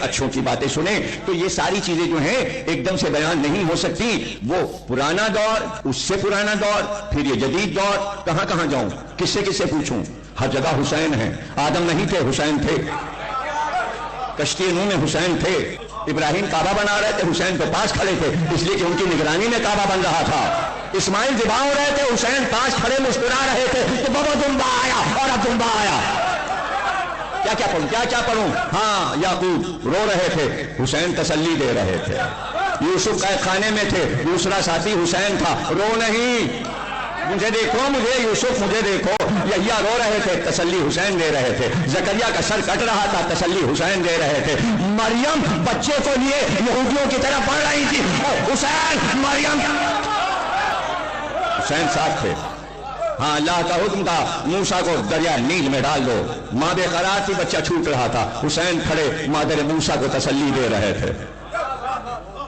اچھوں کی باتیں سنیں. تو یہ ساری چیزیں جو ہیں ایک دم سے بیان نہیں ہو سکتی. وہ پرانا دور، اس سے پرانا دور، پھر یہ جدید دور. کہاں کہاں جاؤں، کس سے پوچھوں؟ ہر جگہ حسین ہے. آدم نہیں تھے، حسین تھے. کشتی نوح میں حسین تھے. ابراہیم کعبہ بنا رہے تھے، حسین تو پاس کھڑے تھے، اس لیے کہ ان کی نگرانی میں کعبہ بن رہا تھا. اسماعیل ذبح ہو رہے تھے، حسین پاس کھڑے مسکرا رہے تھے کہ بابا دمبا آیا اور اب دمبا آیا. کیا پڑھوں، کیا پڑھوں؟ ہاں، یعقوب رو رہے تھے، حسین تسلی دے رہے تھے. یوسف قید خانے میں تھے، دوسرا ساتھی حسین تھا. رو نہیں، مجھے دیکھو، مجھے یوسف، مجھے دیکھو. یحییٰ رو رہے تھے، تسلی حسین دے رہے تھے. زکریا کا سر کٹ رہا تھا، تسلی حسین دے رہے تھے. مریم بچے کو لیے یہودیوں کی طرف بڑھ رہی تھی، حسین مریم، حسین ساتھ تھے. ہاں، اللہ کا حکم تھا موسیٰ کو دریا نیل میں ڈال دو. ماں بے قرار تھی، بچہ چھوٹ رہا تھا. حسین کھڑے مادر موسیٰ کو تسلی دے رہے تھے.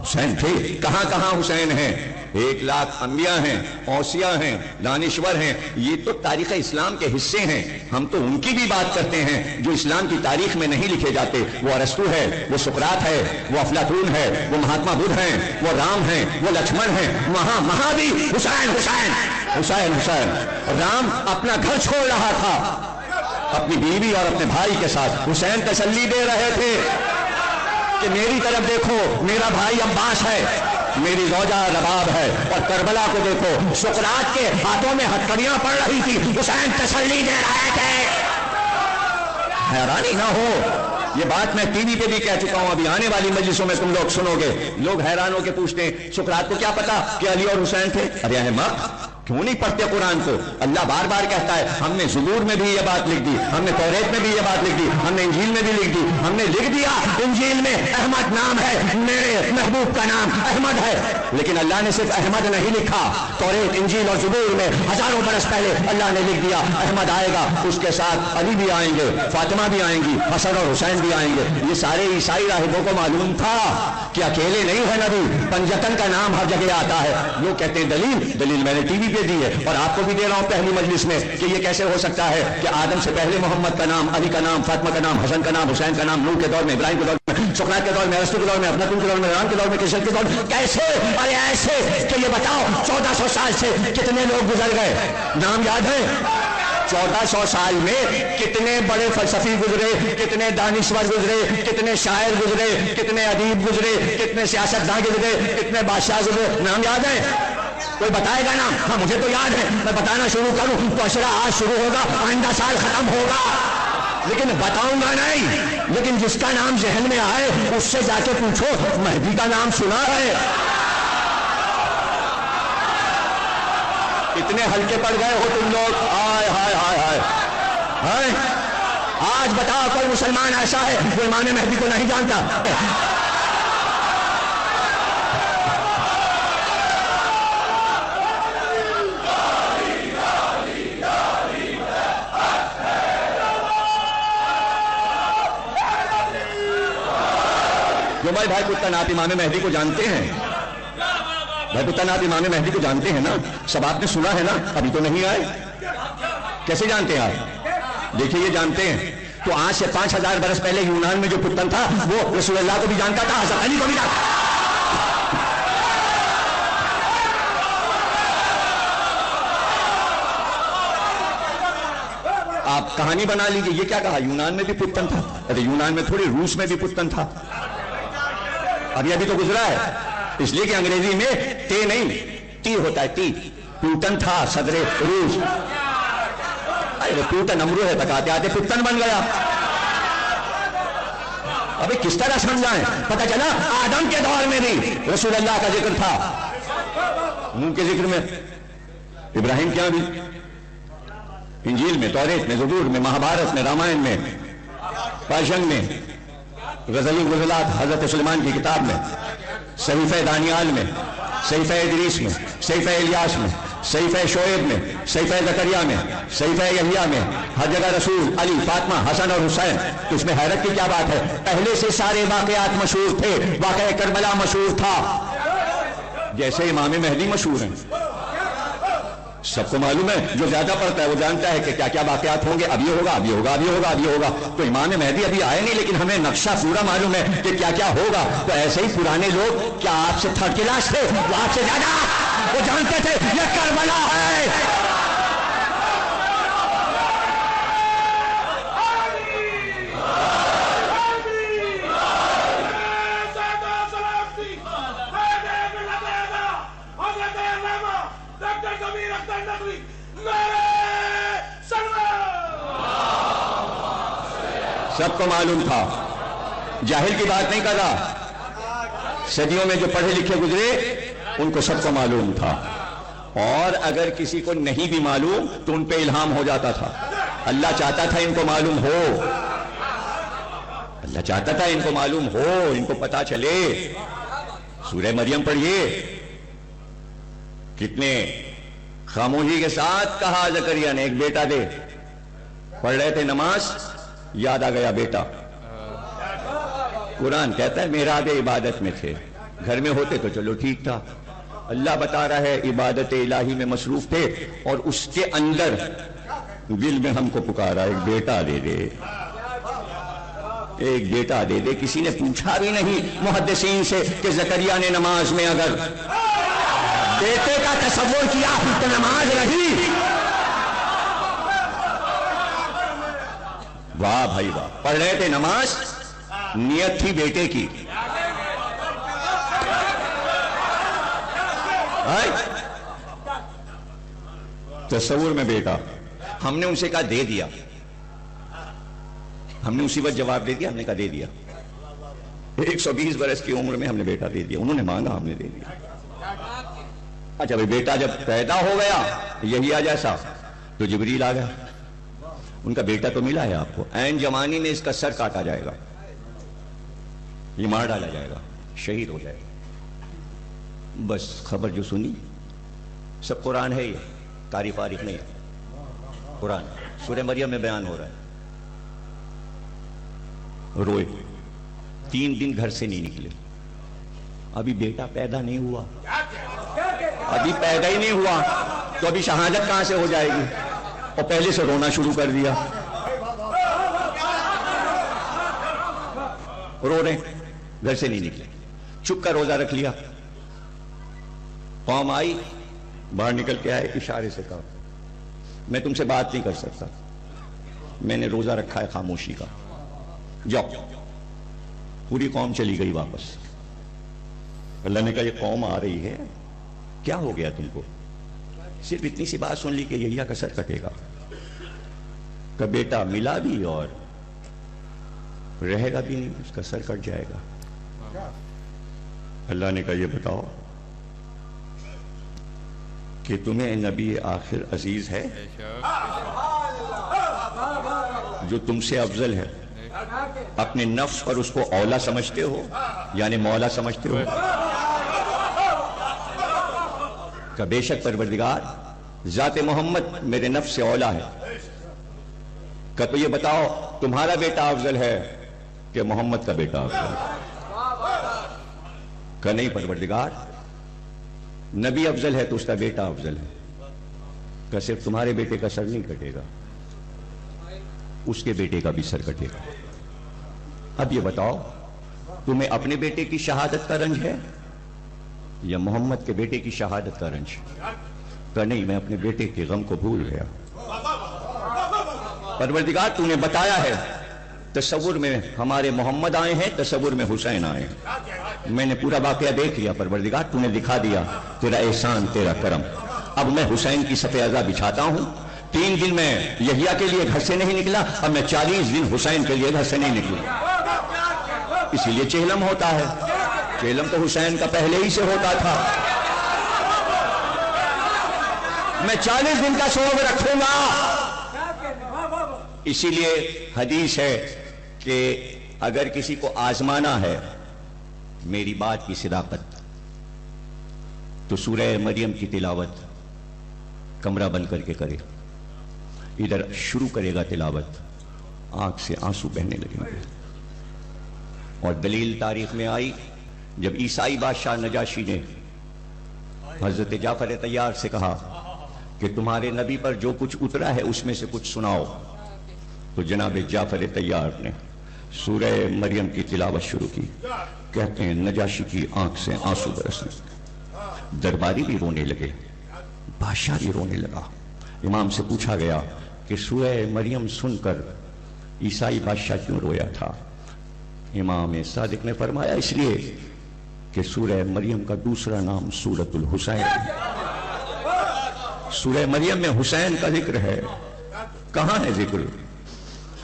حسین تھے. کہاں کہاں حسین ہیں. 1,00,000 انبیاء ہیں، اوصیاء ہیں، دانشور ہیں. یہ تو تاریخ اسلام کے حصے ہیں. ہم تو ان کی بھی بات کرتے ہیں جو اسلام کی تاریخ میں نہیں لکھے جاتے. وہ ارسطو ہے، وہ سقراط ہے، وہ افلاطون ہے، وہ مہاتما بدھ ہیں، وہ رام ہیں، وہ لکشمن ہیں. وہاں بھی حسین حسین حسین حسین. رام اپنا گھر چھوڑ رہا تھا اپنی بیوی اور اپنے بھائی کے ساتھ. حسین تسلی دے رہے تھے کہ میری طرف دیکھو، میرا بھائی عباس ہے، میری زوجہ رباب ہے. اور کربلا کو دیکھو، سقراط کے ہاتھوں میں ہتھکڑیاں پڑ رہی تھی، حسین تسلی دے رہے تھے. حیرانی نہ ہو، یہ بات میں ٹی وی پہ بھی کہہ چکا ہوں، ابھی آنے والی مجلسوں میں تم لوگ سنو گے. لوگ حیران ہو کے پوچھتے ہیں سقراط کو کیا پتا کہ علی اور حسین تھے؟ ارے احمق، کیوں نہیں پڑھتے قرآن کو؟ اللہ بار بار کہتا ہے. ہم نے زبور میں بھی یہ بات لکھ دی، ہم نے توریت میں بھی یہ بات لکھ دی، ہم نے انجیل میں بھی لکھ دی. ہم نے لکھ دیا انجیل میں احمد نام ہے، میرے محبوب کا نام احمد ہے. لیکن اللہ نے صرف احمد نہیں لکھا. توریت، انجیل اور زبور میں ہزاروں برس پہلے اللہ نے لکھ دیا احمد آئے گا، اس کے ساتھ علی بھی آئیں گے، فاطمہ بھی آئیں گی، حسن اور حسین بھی آئیں گے. یہ سارے عیسائی راہبوں کو معلوم تھا کہ اکیلے نہیں ہے نبی. پنجتن کا نام ہر جگہ آتا ہے. لوگ کہتے ہیں دلیل میں نے ٹی وی دی ہے اور آپ کو بھی دے رہا ہوں پہلی مجلس میں کہ یہ کیسے ہو سکتا ہے کہ آدم سے پہلے محمد کا نام، علی کا نام، فاطمہ کا نام، حسن کا نام، حسین کا نام، نوح کے دور میں، ابراہیم کے دور میں، سقراط کے دور میں، ارسطو کے دور میں، افلاطون کے دور میں، رام کے دور میں، کرشن کے دور میں. کیسے؟ ارے ایسے کہ یہ بتاؤ 1400 سال سے کتنے لوگ گزر گئے؟ نام یاد ہے؟ 1400 سال میں کتنے بڑے فلسفی گزرے، کتنے دانشور گزرے، کتنے شاعر گزرے، کتنے ادیب گزرے، کتنے سیاستداں گزرے، کتنے بادشاہ گزرے. نام یاد ہے؟ کوئی بتائے گا نام؟ ہاں، مجھے تو یاد ہے. میں بتانا شروع کروں تو عشرہ آج شروع ہوگا، آئندہ سال ختم ہوگا، لیکن بتاؤں گا نہیں. لیکن جس کا نام ذہن میں آئے اس سے جا کے پوچھو مہدی کا نام سنا ہے؟ اتنے ہلکے پڑ گئے ہو تم لوگ. ہائے ہائے ہائے ہائے. آج بتاؤ کوئی مسلمان ایسا ہے جو امام مہدی کو نہیں جانتا؟ بھائی پتن آپ امام مہدی کو جانتے ہیں؟ بھائی پتن آپ امام مہدی کو جانتے ہیں نا؟ سب آپ نے سنا ہے نا؟ ابھی تو نہیں آئے. کیسے جانتے ہیں آپ؟ دیکھیے یہ جانتے ہیں. تو آج سے 5000 برس پہلے یونان میں جو پتن تھا وہ رسول اللہ کو بھی جانتا تھا، حضرت علی کو بھی جانتا تھا. آپ کہانی بنا لیجیے. یہ کیا کہا؟ یونان میں بھی پتن تھا. ارے یونان میں تھوڑی، روس میں بھی پتن تھا. ابھی تو گزرا ہے، اس لیے کہ انگریزی میں تے نہیں ٹی ہوتا ہے. ٹی. پوٹن تھا صدر روس. ارے پوٹن امرو ہے تک آتے پتن بن گیا. ابھی کس طرح سمجھائیں؟ پتہ چلا آدم کے دور میں بھی رسول اللہ کا ذکر تھا. نوح کے ذکر میں، ابراہیم کیا بھی، انجیل میں، توریت میں، زبور میں، مہابھارت میں، رامائن میں، پرشن میں، غزلی غزلات حضرت سلیمان کی کتاب میں، صحیفہ دانیال میں، صحیفہ ادریس میں، صحیفہ الیاس میں، صحیفہ شعیب میں، صحیفہ زکریا میں، صحیفہ یحییٰ میں، ہر جگہ رسول، علی، فاطمہ، حسن اور حسین. تو اس میں حیرت کی کیا بات ہے؟ پہلے سے سارے واقعات مشہور تھے. واقعہ کربلا مشہور تھا، جیسے امام مہدی مشہور ہیں. سب کو معلوم ہے، جو زیادہ پڑھتا ہے وہ جانتا ہے کہ کیا کیا واقعات ہوں گے، ابھی ہوگا ابھی ہوگا ابھی ہوگا ابھی ہوگا. تو امام مہدی ابھی آئے نہیں، لیکن ہمیں نقشہ پورا معلوم ہے کہ کیا کیا ہوگا. تو ایسے ہی پرانے لوگ کیا آپ سے تھرڈ کلاس تھے؟ وہ آپ سے زیادہ وہ جانتے تھے یہ کربلا ہے. سب کو معلوم تھا، جاہل کی بات نہیں کر رہا. صدیوں میں جو پڑھے لکھے گزرے ان کو سب کو معلوم تھا، اور اگر کسی کو نہیں بھی معلوم تو ان پہ الہام ہو جاتا تھا. اللہ چاہتا تھا ان کو معلوم ہو، اللہ چاہتا تھا ان کو معلوم ہو، ان کو پتا چلے. سورہ مریم پڑھیے، کتنے خاموشی کے ساتھ کہا زکریا نے ایک بیٹا دے. پڑھ رہے تھے نماز، یاد آ گیا بیٹا. قرآن کہتا ہے میراد عبادت میں تھے، گھر میں ہوتے تو چلو ٹھیک تھا. اللہ بتا رہا ہے عبادت الہی میں مصروف تھے، اور اس کے اندر دل میں ہم کو پکارا ایک بیٹا دے دے، ایک بیٹا دے دے. کسی نے پوچھا بھی نہیں محدثین سے کہ زکریا نے نماز میں اگر بیٹے کا تصور کیا تو نماز رہی. واہ بھائی واہ. پڑھ رہے تھے نماز، نیت تھی بیٹے کی. تصور میں بیٹا. ہم نے ان سے کہا دے دیا، ہم نے اسی وقت جواب دے دیا. ہم نے کہا دے دیا. 120 برس کی عمر میں ہم نے بیٹا دے دیا. انہوں نے مانگا، ہم نے دے دیا. اچھا بھائی، بیٹا جب پیدا ہو گیا یہی آ جیسا تو جبریل آ گیا. ان کا بیٹا تو ملا ہے آپ کو، عین جوانی میں اس کا سر کاٹا جائے گا، یہ مار ڈالا جائے گا، شہید ہو جائے گا. بس خبر جو سنی، سب قرآن ہے، یہ تاریخ واریخ نہیں ہے، قرآن. سورہ مریم میں بیان ہو رہا ہے. روئے، 3 دن گھر سے نہیں نکلے. ابھی بیٹا پیدا نہیں ہوا، ابھی پیدا ہی نہیں ہوا تو ابھی شہادت کہاں سے ہو جائے گی؟ اور پہلے سے رونا شروع کر دیا. رو رہے، گھر سے نہیں نکلے. چپ کا روزہ رکھ لیا. قوم آئی، باہر نکل کے آئے، اشارے سے کہا میں تم سے بات نہیں کر سکتا، میں نے روزہ رکھا ہے خاموشی کا، جاؤ. پوری قوم چلی گئی واپس. اللہ نے کہا یہ قوم آ رہی ہے، کیا ہو گیا تم کو؟ صرف اتنی سی بات سن لی کہ یحییٰ کا سر کٹے گا. کہ بیٹا ملا بھی اور رہے گا بھی نہیں، اس کا سر کٹ جائے گا. اللہ نے کہا یہ بتاؤ کہ تمہیں نبی آخر عزیز ہے جو تم سے افضل ہے، اپنے نفس پر اس کو اولا سمجھتے ہو، یعنی مولا سمجھتے ہو؟ کہ بے شک پروردگار ذات محمد میرے نفس سے اولا ہے. کہ تو یہ بتاؤ تمہارا بیٹا افضل ہے کہ محمد کا بیٹا افضل ہے؟ کہ نہیں پروردگار، نبی افضل ہے تو اس کا بیٹا افضل ہے. کہ صرف تمہارے بیٹے کا سر نہیں کٹے گا، اس کے بیٹے کا بھی سر کٹے گا. اب یہ بتاؤ تمہیں اپنے بیٹے کی شہادت کا رنج ہے یا محمد کے بیٹے کی شہادت کا رنج؟ کہ نہیں، میں اپنے بیٹے کے غم کو بھول گیا. پروردگار تو نے بتایا ہے تصور میں ہمارے محمد آئے ہیں، تصور میں حسین آئے ہیں. میں نے پورا واقعہ دیکھ لیا پروردگار، تو نے دکھا دیا، تیرا احسان، تیرا کرم. اب میں حسین کی صف اعضا بچھاتا ہوں. 3 دن میں یحییٰ کے لیے گھر سے نہیں نکلا، اب میں 40 دن حسین کے لیے گھر سے نہیں نکلا. اسی لیے چہلم ہوتا ہے. چہلم تو حسین کا پہلے ہی سے ہوتا تھا. میں 40 دن کا صوم رکھوں گا. اسی لیے حدیث ہے کہ اگر کسی کو آزمانا ہے میری بات کی صداقت تو سورہ مریم کی تلاوت کمرہ بند کر کے کرے. ادھر شروع کرے گا تلاوت، آنکھ سے آنسو بہنے لگیں گے. اور دلیل تاریخ میں آئی جب عیسائی بادشاہ نجاشی نے حضرت جعفر طیار سے کہا کہ تمہارے نبی پر جو کچھ اترا ہے اس میں سے کچھ سناؤ. تو جناب جعفر طیار نے سورہ مریم کی تلاوت شروع کی. کہتے ہیں نجاشی کی آنکھ سے آنسو برسنے، درباری بھی رونے لگے، بادشاہ بھی رونے لگا. امام سے پوچھا گیا کہ سورہ مریم سن کر عیسائی بادشاہ کیوں رویا تھا؟ امام صادق نے فرمایا اس لیے کہ سورہ مریم کا دوسرا نام سورۃ الحسین. سورہ مریم میں حسین کا ذکر ہے. کہاں ہے ذکر؟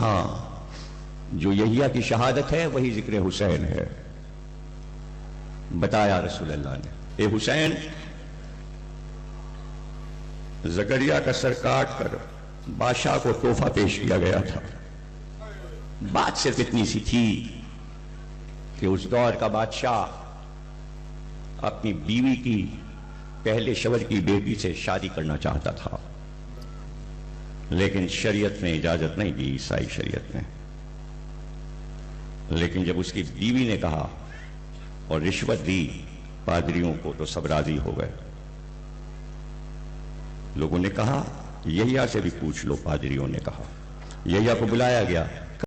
ہاں، جو یحییٰ کی شہادت ہے وہی ذکر حسین ہے. بتایا رسول اللہ نے، اے حسین، زکریا کا سر کاٹ کر بادشاہ کو تحفہ پیش کیا گیا تھا. بات صرف اتنی سی تھی کہ اس دور کا بادشاہ اپنی بیوی کی پہلے شوہر کی بیٹی سے شادی کرنا چاہتا تھا، لیکن شریعت نے اجازت نہیں دی، عیسائی شریعت نے. لیکن جب اس کی بیوی نے کہا اور رشوت دی پادریوں کو تو سب راضی ہو گئے. لوگوں نے کہا یحییٰ سے بھی پوچھ لو. پادریوں نے کہا. یحییٰ کو بلایا گیا.